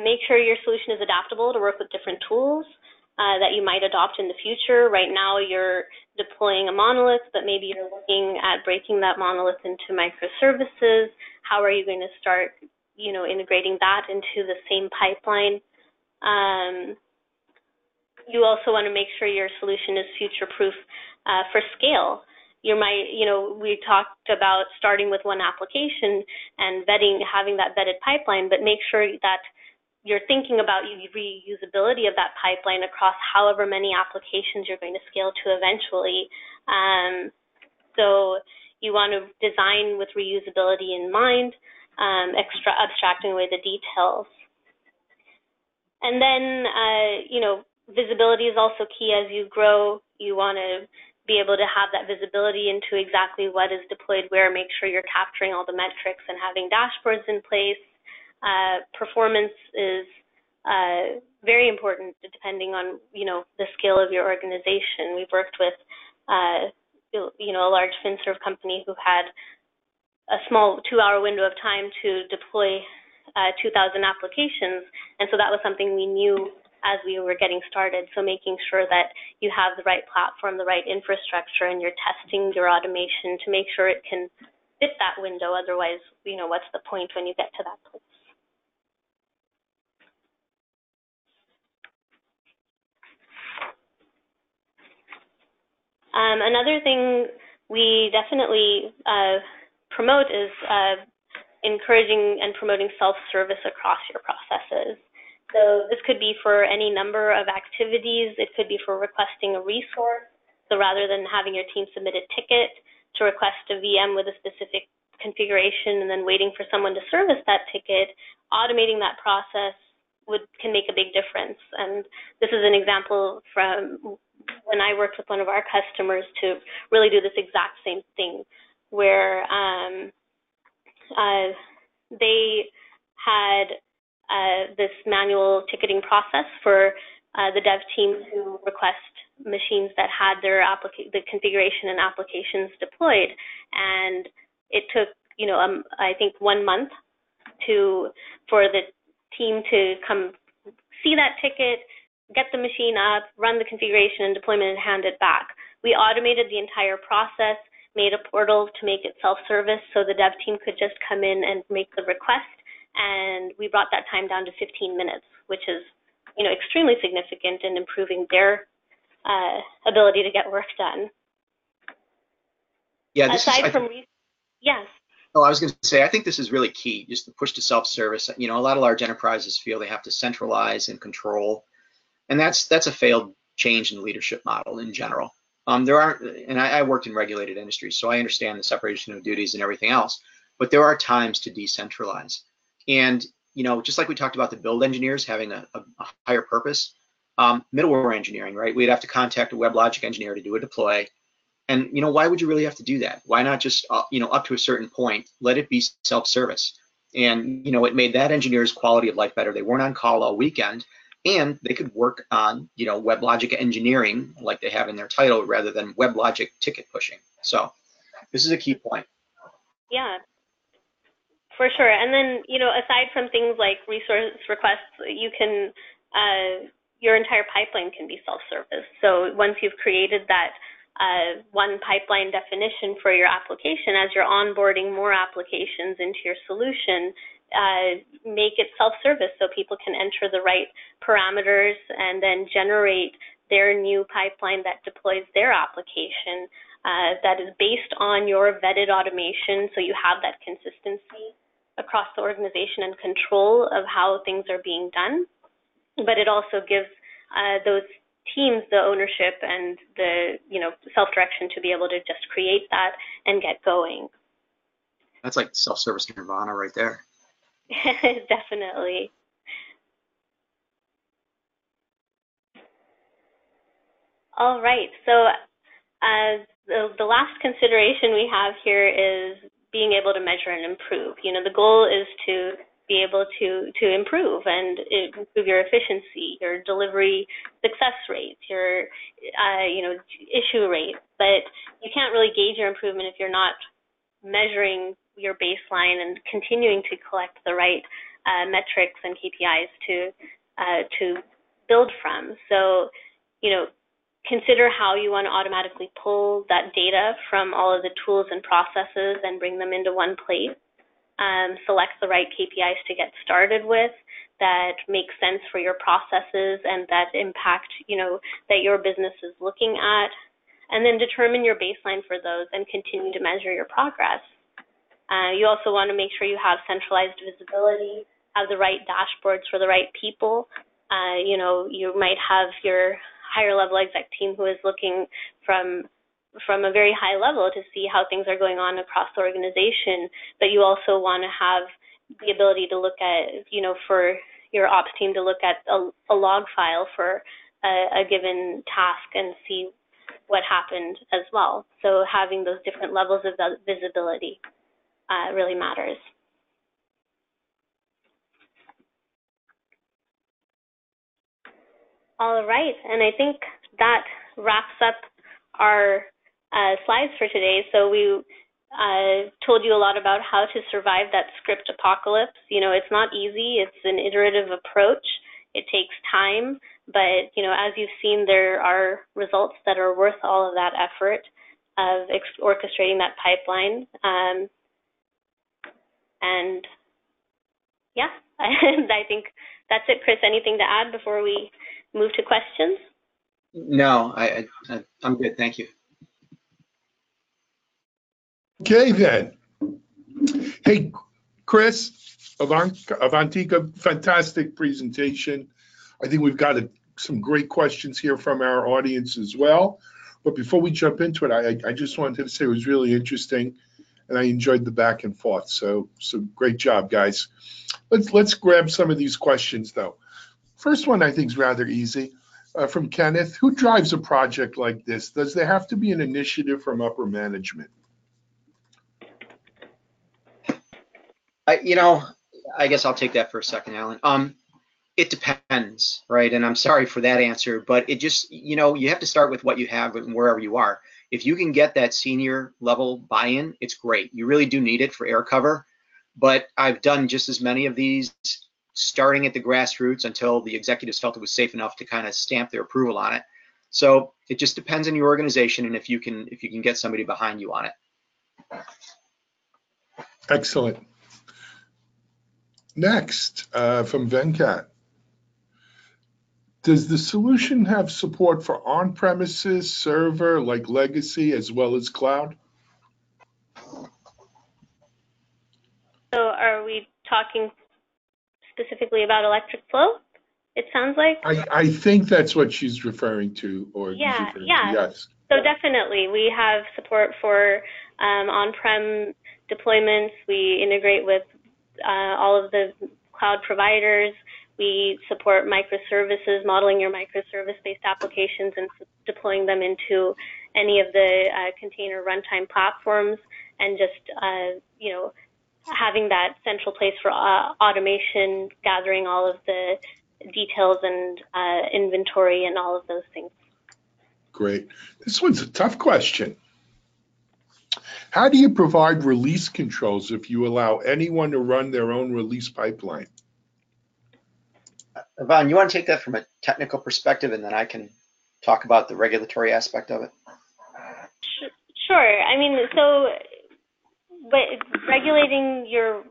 make sure your solution is adaptable to work with different tools that you might adopt in the future. Right now you're deploying a monolith, but maybe you're looking at breaking that monolith into microservices. How are you going to start, integrating that into the same pipeline? You also want to make sure your solution is future-proof for scale. You might, we talked about starting with one application and having that vetted pipeline, but make sure that you're thinking about reusability of that pipeline across however many applications you're going to scale to eventually. So you want to design with reusability in mind, abstracting away the details. And then, visibility is also key as you grow. You want to be able to have that visibility into exactly what is deployed where, make sure you're capturing all the metrics and having dashboards in place. Performance is very important depending on, the scale of your organization. We've worked with, a large FinServe company who had a small 2-hour window of time to deploy 2,000 applications. And so that was something we knew as we were getting started. So making sure that you have the right platform, the right infrastructure, and you're testing your automation to make sure it can fit that window. Otherwise, what's the point when you get to that place? Another thing we definitely promote is encouraging and promoting self-service across your processes. So this could be for any number of activities. It could be for requesting a resource. So rather than having your team submit a ticket to request a VM with a specific configuration and then waiting for someone to service that ticket, automating that process can make a big difference. And this is an example from when I worked with one of our customers to really do this exact same thing, where they had this manual ticketing process for the dev team to request machines that had their the configuration and applications deployed. And it took, I think 1 month for the team to come see that ticket, get the machine up, run the configuration and deployment, and hand it back. We automated the entire process, made a portal to make it self-service so the dev team could just come in and make the request. And we brought that time down to 15 minutes, which is, extremely significant in improving their ability to get work done. Yeah. Yes. Oh, I was going to say, I think this is really key, just the push to self-service. A lot of large enterprises feel they have to centralize and control, and that's a failed change in the leadership model in general. I worked in regulated industries, so I understand the separation of duties and everything else, but there are times to decentralize. And, just like we talked about the build engineers having a higher purpose, middleware engineering, right? We'd have to contact a WebLogic engineer to do a deploy. And, why would you really have to do that? Why not just, up to a certain point, let it be self-service? And, it made that engineer's quality of life better. They weren't on call all weekend. and they could work on, you know, WebLogic engineering like they have in their title rather than WebLogic ticket pushing. So this is a key point. Yeah, for sure. And then, you know, aside from things like resource requests, you can, your entire pipeline can be self-service. So once you've created that one pipeline definition for your application, as you're onboarding more applications into your solution, make it self-service so people can enter the right parameters and then generate their new pipeline that deploys their application that is based on your vetted automation, so you have that consistency across the organization and control of how things are being done. But it also gives those teams the ownership and the, you know, self-direction to be able to just create that and get going. That's like self-service nirvana right there. Definitely. All right, so the last consideration we have here is being able to measure and improve. You know, the goal is to be able to improve and improve your efficiency, your delivery success rates, your you know, issue rate. But you can't really gauge your improvement if you're not measuring your baseline and continuing to collect the right metrics and KPIs to build from. So, you know, consider how you want to automatically pull that data from all of the tools and processes and bring them into one place. Select the right KPIs to get started with that make sense for your processes and that impact, you know, that your business is looking at, and then determine your baseline for those and continue to measure your progress. You also want to make sure you have centralized visibility, have the right dashboards for the right people. You know, you might have your higher level exec team who is looking from a very high level to see how things are going on across the organization, but you also want to have the ability to look at, you know, for your ops team to look at a log file for a given task and see what happened as well. So having those different levels of visibility really matters. All right, and I think that wraps up our slides for today. So we told you a lot about how to survive that script apocalypse. You know, it's not easy. It's an iterative approach. It takes time, but, you know, as you've seen, there are results that are worth all of that effort of orchestrating that pipeline. And yeah, I think that's it. Chris, anything to add before we move to questions? No, I'm good. Thank you. Okay, then. Hey, Chris, Avantika, fantastic presentation. I think we've got some great questions here from our audience as well. But before we jump into it, I just wanted to say it was really interesting, and I enjoyed the back and forth. So great job, guys. Let's grab some of these questions, though. First one I think is rather easy. From Kenneth, who drives a project like this? Does there have to be an initiative from upper management? You know, I guess I'll take that for a second, Alan. It depends, right? And I'm sorry for that answer, but it just, you know, you have to start with what you have and wherever you are. If you can get that senior level buy-in, it's great. You really do need it for air cover, but I've done just as many of these, starting at the grassroots until the executives felt it was safe enough to kind of stamp their approval on it. So it just depends on your organization and if you can get somebody behind you on it. Excellent. Next, from Venkat. Does the solution have support for on-premises, server, like legacy, as well as cloud? So are we talking specifically about ElectricFlow, it sounds like? I think that's what she's referring to, or yeah. Yes. So definitely, we have support for on-prem deployments. We integrate with all of the cloud providers. We support microservices, modeling your microservice-based applications and deploying them into any of the container runtime platforms, and just you know, having that central place for automation, gathering all of the details and inventory and all of those things. Great. This one's a tough question. How do you provide release controls if you allow anyone to run their own release pipeline? Yvonne, you want to take that from a technical perspective, and then I can talk about the regulatory aspect of it? Sure. I mean, so but regulating your,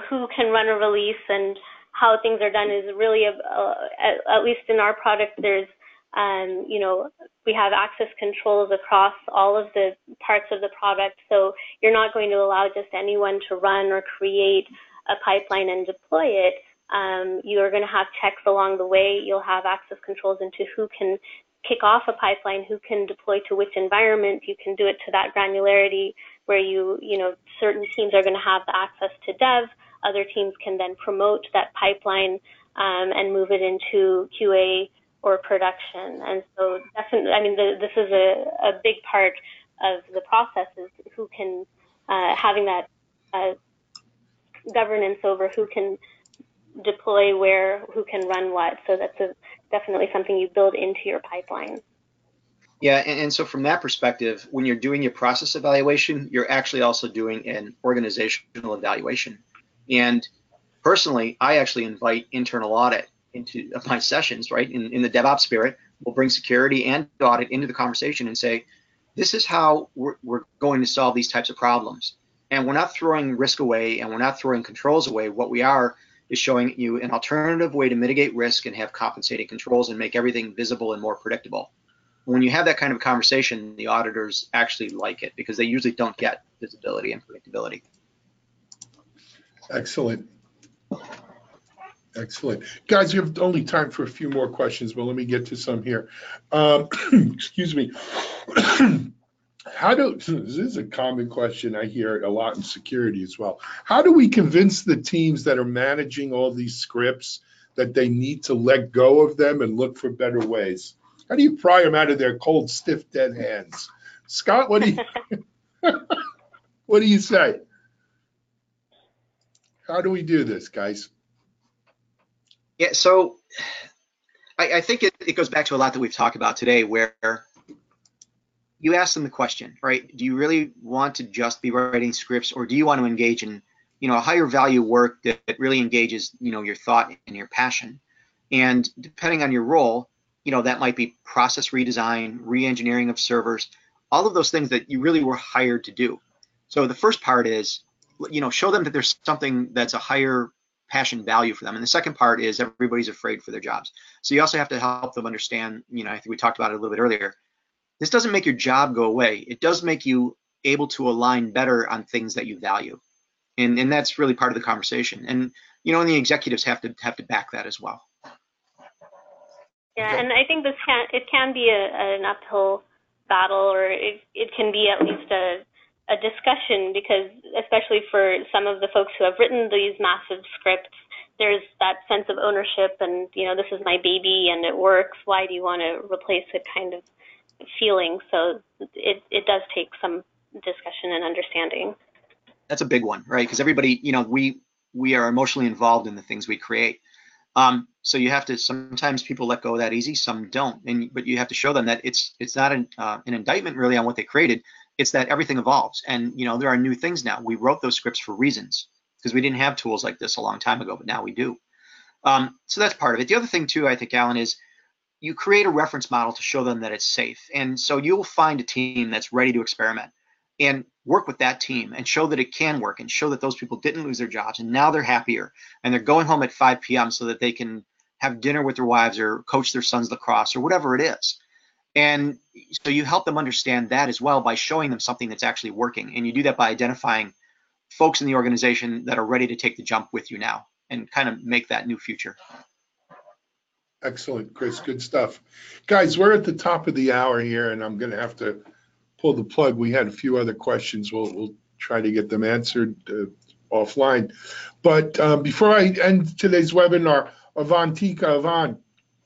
who can run a release and how things are done is really, at least in our product, there's, we have access controls across all of the parts of the product. So you're not going to allow just anyone to run or create a pipeline and deploy it. You are going to have checks along the way. You'll have access controls into who can kick off a pipeline, who can deploy to which environment. You can do it to that granularity where certain teams are going to have the access to dev. Other teams can then promote that pipeline and move it into QA or production. And so definitely, I mean, this is a big part of the process is who can, having that governance over who can deploy where, who can run what. So that's definitely something you build into your pipeline. Yeah, and so from that perspective, when you're doing your process evaluation, you're actually also doing an organizational evaluation. And personally, I actually invite internal audit into my sessions, right? In the DevOps spirit, we'll bring security and audit into the conversation and say, this is how we're going to solve these types of problems. And we're not throwing risk away and we're not throwing controls away. What we are is showing you an alternative way to mitigate risk and have compensating controls and make everything visible and more predictable. When you have that kind of conversation, the auditors actually like it because they usually don't get visibility and predictability. Excellent. Excellent. Guys, we have only time for a few more questions, but let me get to some here. Excuse me. This is a common question I hear a lot in security as well. How do we convince the teams that are managing all these scripts that they need to let go of them and look for better ways? How do you pry them out of their cold, stiff, dead hands? Scott, what do you say? How do we do this, guys? Yeah, so I think it goes back to a lot that we've talked about today, where you ask them the question, right? Do you really want to just be writing scripts, or do you want to engage in, a higher value work that really engages, your thought and your passion? And depending on your role, that might be process redesign, re-engineering of servers, all of those things that you really were hired to do. So the first part is, show them that there's something that's a higher passion value for them. And the second part is everybody's afraid for their jobs. So you also have to help them understand, I think we talked about it a little bit earlier, this doesn't make your job go away. It does make you able to align better on things that you value. And that's really part of the conversation. And, and the executives have to back that as well. Yeah, and I think it can be an uphill battle, or it can be at least a discussion, because especially for some of the folks who have written these massive scripts, there's that sense of ownership and, this is my baby and it works. Why do you want to replace it kind of feeling? So it does take some discussion and understanding. That's a big one, right? Because everybody, we are emotionally involved in the things we create. So you have to, sometimes people let go that easy, some don't. But you have to show them that it's not an indictment really on what they created. It's that everything evolves, and there are new things now. We wrote those scripts for reasons because we didn't have tools like this a long time ago, but now we do. So that's part of it. The other thing too, I think, Alan, is you create a reference model to show them that it's safe. And so you'll find a team that's ready to experiment and work with that team and show that it can work and show that those people didn't lose their jobs and now they're happier and they're going home at 5 p.m. so that they can have dinner with their wives or coach their sons lacrosse or whatever it is. And so you help them understand that as well by showing them something that's actually working. And you do that by identifying folks in the organization that are ready to take the jump with you now and kind of make that new future. Excellent, Chris. Good stuff. Guys, we're at the top of the hour here, and I'm going to have to pull the plug. We had a few other questions. We'll try to get them answered offline. But before I end today's webinar, Avantika,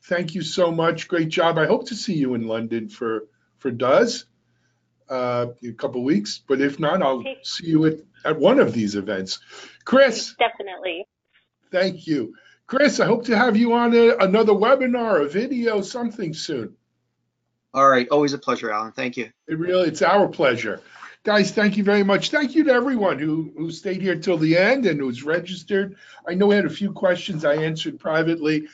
thank you so much. Great job. I hope to see you in London for DOES in a couple of weeks. But if not, I'll see you at one of these events. Chris. Definitely. Thank you. Chris, I hope to have you on another webinar, a video, something soon. All right. Always a pleasure, Alan. Thank you. It's our pleasure. Guys, thank you very much. Thank you to everyone who stayed here till the end and who's registered. I know we had a few questions I answered privately.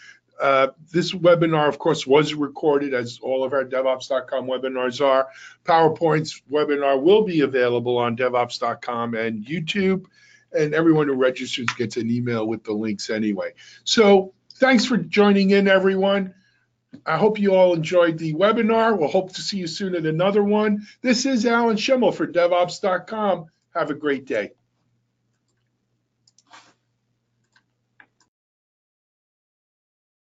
This webinar, of course, was recorded, as all of our DevOps.com webinars are. PowerPoint's webinar will be available on DevOps.com and YouTube, and everyone who registers gets an email with the links anyway. So thanks for joining in, everyone. I hope you all enjoyed the webinar. We'll hope to see you soon at another one. This is Alan Schimmel for DevOps.com. Have a great day.